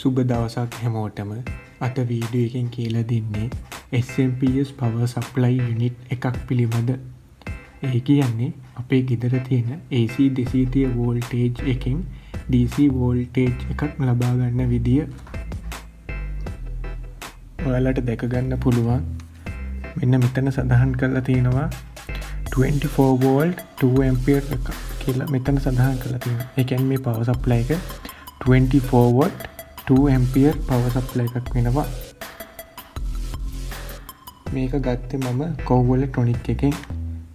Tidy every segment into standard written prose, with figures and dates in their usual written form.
සුබ දවසක් හැමෝටම. අද වීඩියෝ එකෙන් කියලා දෙන්නේ SMPS power supply unit එකක් පිළිබඳ. ඒ කියන්නේ අපේ ගෙදර තියෙන AC 230 voltage එකෙන් DC voltage එකක් ලබා ගන්න විදිය ඔයාලට දැක ගන්න පුළුවන්. මෙන්න මෙතන සඳහන් කරලා තියෙනවා 24 volt 2 ampere එක කියලා මෙතන සඳහන් කරලා තියෙනවා. ඒ කියන්නේ මේ power supply එක 24 watt 2 ampere power supply එකක් වෙනවා. මේක ගත්තේ මම කෝව් එලෙක්ට්‍රොනික් එකෙන්.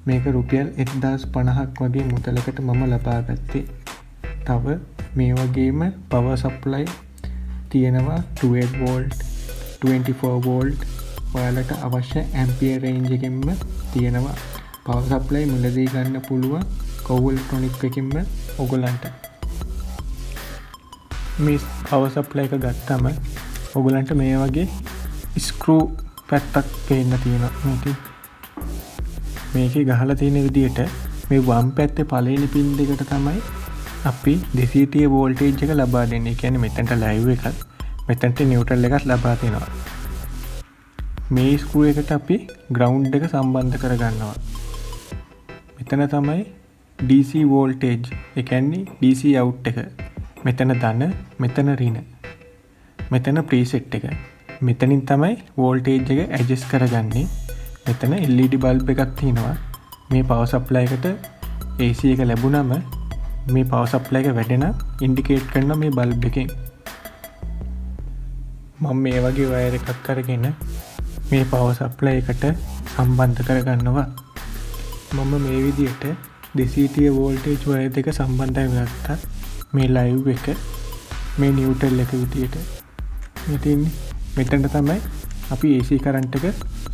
මේක රුපියල් 1050ක් වගේ මුදලකට මම ලබා ගත්තේ. තව මේ වගේම power supply තියෙනවා 28 volt 24 volt ඔයාලට අවශ්‍ය ampere range එකෙන්ම තියෙනවා. power supply මුලදී ගන්න පුළුවන් කෝව් එලෙක්ට්‍රොනික් එකෙන්ම ඔයගලන්ට. මේ power supply එක ගත්තම ඔයගලන්ට මේ වගේ ස්ක්‍රූ පැත්තක් පේන්න තියෙනවා. මේකේ ගහලා තියෙන විදිහට මේ වම් පැත්තේ පළවෙනි පින් දෙකට තමයි අපි 230 voltage එක ලබා දෙන්නේ. ඒ කියන්නේ මෙතනට live එකක් මෙතනට neutral එකක් ලබා දෙනවා. මේ ස්ක්‍රූ එකට අපි ground එක සම්බන්ධ කර ගන්නවා. මෙතන තමයි DC voltage ඒ කියන්නේ DC out එක. මෙතන ධන මෙතන ඍණ. මෙතන preset එක. මෙතනින් තමයි voltage එක adjust කරගන්නේ. මෙතන LED bulb එකක් තියෙනවා. මේ power supply එකට AC එක ලැබුණම මේ power supply එක වැඩෙන indicate කරන මේ bulb එකෙන් මම මේ වගේ wire එකක් අරගෙන මේ power supply එකට සම්බන්ධ කරගන්නවා. මම මේ විදිහට 230 voltage wire දෙක සම්බන්ධ කරගත්තා. මේ live එක මේ neutral එක විදිහට මෙතන මෙතන තමයි අපි AC කරන්ට් එක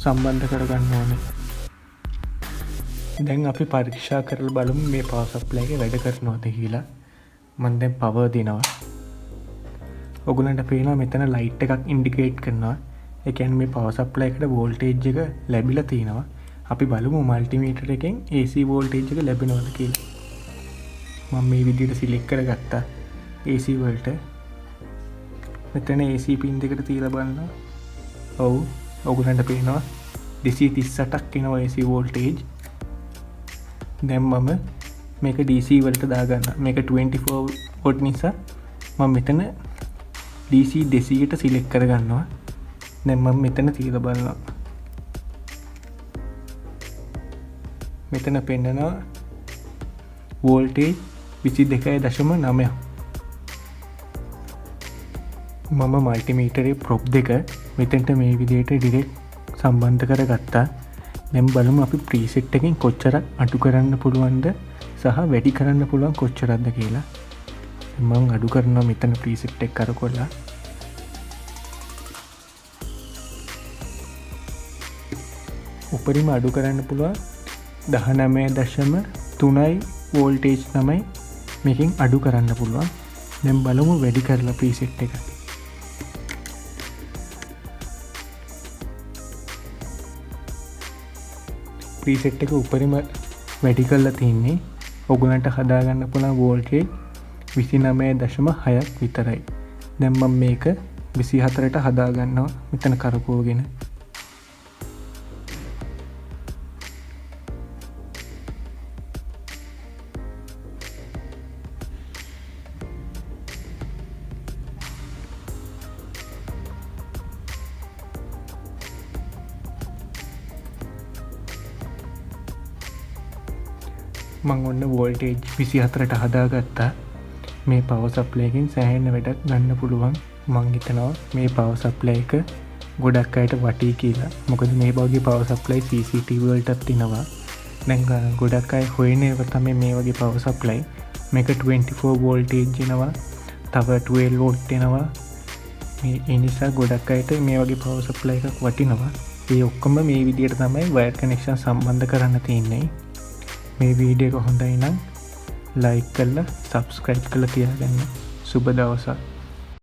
සම්බන්ධ කරගන්න ඕනේ. දැන් අපි පරීක්ෂා කරලා බලමු මේ power supply එක වැඩ කරනවද කියලා. මම දැන් power දෙනවා. ඔයගොල්ලන්ට පේනවා මෙතන light එකක් indicate කරනවා. ඒ කියන්නේ මේ power supply එකට voltage එක ලැබිලා තියෙනවා. අපි බලමු multimeter එකෙන් AC voltage එක ලැබෙනවද කියලා. මම මේ විදිහට select කරගත්තා AC වලට. මෙතන AC pin දෙකට තියලා බලනවා. ඔව් ඔයගොල්ලන්ට පේනවා 238ක් එනවා AC voltage. දැන් මම මේක DC වලට දාගන්නවා. මේක 24 volt නිසා මම මෙතන DC 200ට select කරගන්නවා. දැන් මම මෙතන තියලා බලනවා. මෙතන පෙන්නනවා voltage 22.9. මම මල්ටිමීටරේ ප්‍රොප් දෙක මෙතෙන්ට මේ විදිහට ඩිරෙක්ට් සම්බන්ධ කරගත්තා. දැන් බලමු අපි ප්‍රීසෙට් එකෙන් කොච්චරක් අඩු කරන්න පුළුවන්ද සහ වැඩි කරන්න පුළුවන් කොච්චරක්ද කියලා. මම අඩු කරනවා මෙතන ප්‍රීසෙට් එක කරකොල්ලා. උපරිම අඩු කරන්න පුළුවන් 19.3 වෝල්ටේජ් තමයි මේකෙන් අඩු කරන්න පුළුවන්. දැන් බලමු වැඩි කරලා ප්‍රීසෙට් එක. ප්‍රීසෙට් එක උපරිම වැඩි කරලා තින්නේ. ඔයගලන්ට හදාගන්න පුළුවන් වෝල්ටේජ් 29.6ක් විතරයි. දැන් මම මේක 24ට හදාගන්නවා මෙතන කරකවගෙන. මං ඔන්න වෝල්ටේජ් 24ට හදාගත්තා. මේ power supply එකෙන් සෑහෙන වැඩක් ගන්න පුළුවන්. මං හිතනවා මේ power supply එක ගොඩක් අයට වටී කියලා. මොකද මේ වගේ power supply CCTV වලටත් තියෙනවා. දැන් ගොඩක් අය හොයන ඒවා තමයි මේ වගේ power supply. මේක 24 voltage එනවා. තව 12 volt එනවා. ඒ නිසා ගොඩක් අයට මේ වගේ power supply එකක් වටිනවා. ඒ ඔක්කොම මේ විදිහට තමයි wire connection සම්බන්ධ කරන්න තියෙන්නේ. මේ වීඩියෝ එක හොඳයි නම් ලයික් කරලා සබ්ස්ක්‍රයිබ් කරලා තියාගන්න. සුබ දවසක්.